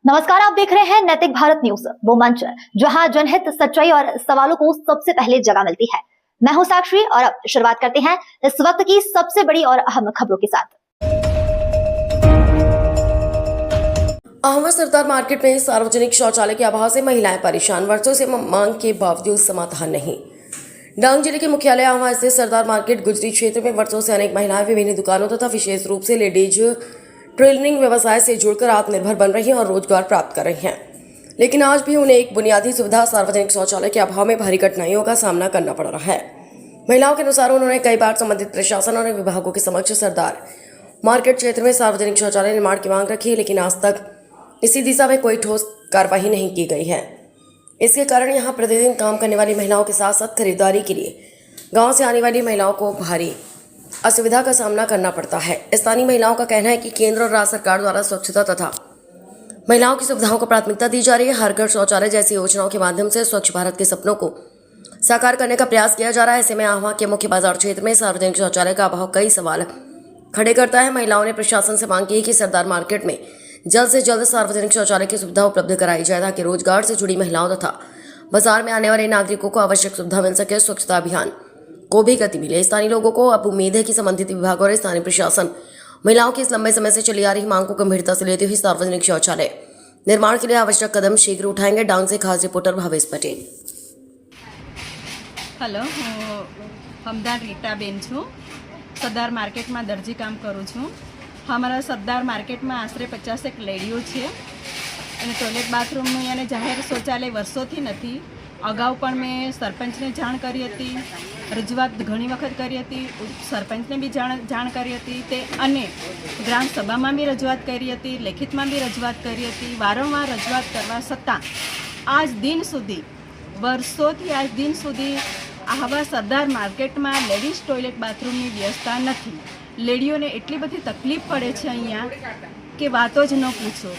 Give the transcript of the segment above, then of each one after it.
नमस्कार, आप देख रहे हैं नैतिक भारत न्यूज, वो मंच जहां जनहित, सच्चाई और सवालों को सबसे पहले जगह मिलती है। मैं हूं साक्षी और अब शुरुआत करते हैं इस वक्त की सबसे बड़ी और अहम खबरों के साथ। अहमद सरदार मार्केट में सार्वजनिक शौचालय के अभाव से महिलाएं परेशान, वर्षों से मांग के बावजूद समाधान नहीं। डांग जिले के मुख्यालय अहमद स्थित सरदार मार्केट गुजरी क्षेत्र में वर्षों से अनेक महिलाएं विभिन्न दुकानों तथा विशेष रूप से लेडीज टेलरिंग व्यवसाय से जुड़कर आत्मनिर्भर बन रही हैं और रोजगार प्राप्त कर रही हैं, लेकिन आज भी उन्हें एक बुनियादी सुविधा सार्वजनिक शौचालय के अभाव में भारी कठिनाइयों का सामना करना पड़ रहा है। महिलाओं के अनुसार उन्होंने कई बार संबंधित प्रशासन और विभागों के समक्ष सरदार मार्केट क्षेत्र में सार्वजनिक शौचालय निर्माण की मांग रखी है, लेकिन आज तक इसी दिशा में कोई ठोस कार्रवाई नहीं की गई है। इसके कारण यहाँ प्रतिदिन काम करने वाली महिलाओं के साथ साथ खरीदारी के लिए गाँव से आने वाली महिलाओं को भारी असुविधा का सामना करना पड़ता है। स्थानीय महिलाओं का कहना है कि केंद्र और राज्य सरकार द्वारा स्वच्छता तथा महिलाओं की सुविधाओं को प्राथमिकता दी जा रही है। हर घर शौचालय जैसी योजनाओं के माध्यम से स्वच्छ भारत के सपनों को साकार करने का प्रयास किया जा रहा है। ऐसे में आह्वा के मुख्य बाजार क्षेत्र में सार्वजनिक शौचालय का अभाव कई सवाल खड़े करता है। महिलाओं ने प्रशासन से मांग की है कि सरदार मार्केट में जल्द से जल्द सार्वजनिक शौचालय की सुविधा उपलब्ध कराई जाए, ताकि रोजगार से जुड़ी महिलाओं तथा बाजार में आने वाले नागरिकों को आवश्यक सुविधा मिल सके, स्वच्छता अभियान को भी गति मिले। स्थानीय लोगों को अब उम्मीद है कि संबंधित विभाग और स्थानीय प्रशासन महिलाओं की इस लंबे समय से चली आ रही मांग को गंभीरता से लेते हुए सार्वजनिक शौचालय निर्माण के लिए आवश्यक कदम शीघ्र उठाएंगे। डांग से खास रिपोर्टर भावेश पटेल। हेलो, हूँ हमदार રીટાબેન છું। સરદાર માર્કેટમાં દરજી કામ કરું છું। અમારા સરદાર માર્કેટમાં આશરે 50 લેડીઓ છે અને ટોયલેટ બાથરૂમનું અને જાહેર શૌચાલય વર્ષોથી નથી। અગાઉ પણ મેં સરપંચને જાણ કરી હતી, રજૂઆત ઘણી વખત કરી હતી, સરપંચને બી જાણ કરી હતી તે અને ગ્રામ સભામાં બી રજૂઆત કરી હતી, લેખિતમાં બી રજૂઆત કરી હતી। વારંવાર રજૂઆત કરવા છતાં આજ દિન સુધી વર્ષોથી આજ દિન સુધી આવા સરદાર માર્કેટમાં લેડીઝ ટોયલેટ બાથરૂમની વ્યવસ્થા નથી। લેડીઓને એટલી બધી તકલીફ પડે છે અહીંયા કે વાતો જ ન પૂછો।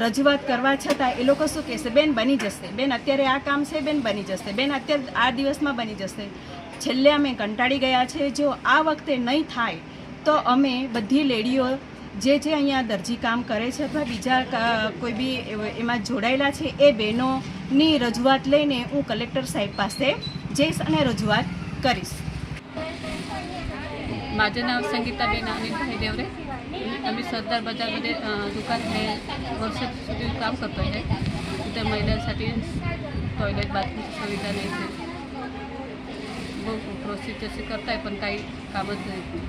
રજૂઆત કરવા છતાં એ લોકો શું કહેશે, બેન બની જશે, બેન અત્યારે આ કામ છે, બેન બની જશે, બેન અત્યારે આ દિવસમાં બની જશે। છેલ્લે અમે કંટાળી ગયા છે। જો આ વખતે નહીં થાય તો અમે બધી લેડીઓ જે અહીંયા દરજી કામ કરે છે અથવા બીજા કોઈ બી એમાં જોડાયેલા છે એ બહેનોની રજૂઆત લઈને હું કલેક્ટર સાહેબ પાસે જઈશ અને રજૂઆત કરીશ। माझं नाव संगीताबेन अनिलभाई देवरे। आम्ही सरदार बाजारमध्ये दुकान हे वर्षासाठी काम करतो आहे। तिथे महिलांसाठी टॉयलेट बाथरूमची सुविधा नाही आहे। प्रोसेस तशी करताय पण काही कामच नाही।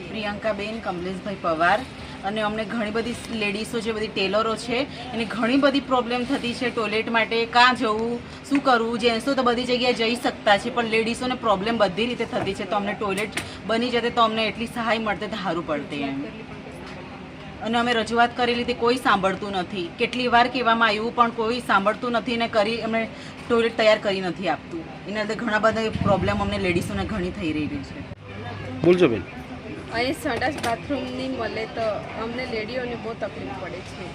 પ્રિયંકાબેન કમલેશભાઈ પવાર અને અમને ઘણી બધી લેડીઝો છે, બધી ટેલરો છે, એને ઘણી બધી પ્રોબ્લેમ થતી છે ટોયલેટ માટે। કાં જવું, શું કરવું? જેન્ટ્સો તો બધી જગ્યાએ જઈ શકતા છે, પણ લેડીઝોને પ્રોબ્લેમ બધી રીતે થતી છે। તો અમને ટોયલેટ બની જતે તો અમને એટલી સહાય મળતે તો સારું પડતે એમ। અને અમે રજૂઆત કરેલી તે કોઈ સાંભળતું નથી। કેટલી વાર કહેવામાં આવ્યું પણ કોઈ સાંભળતું નથી ને કરી અમને ટોયલેટ તૈયાર કરી નથી આપતું। એના લીધે ઘણા બધા પ્રોબ્લેમ અમને લેડીઝોને ઘણી થઈ રહી છે। બોલજો બેન। અહીં સંડાસ બાથરૂમ નહીં મળે તો અમને લેડીઓને બહુ તકલીફ પડે છે।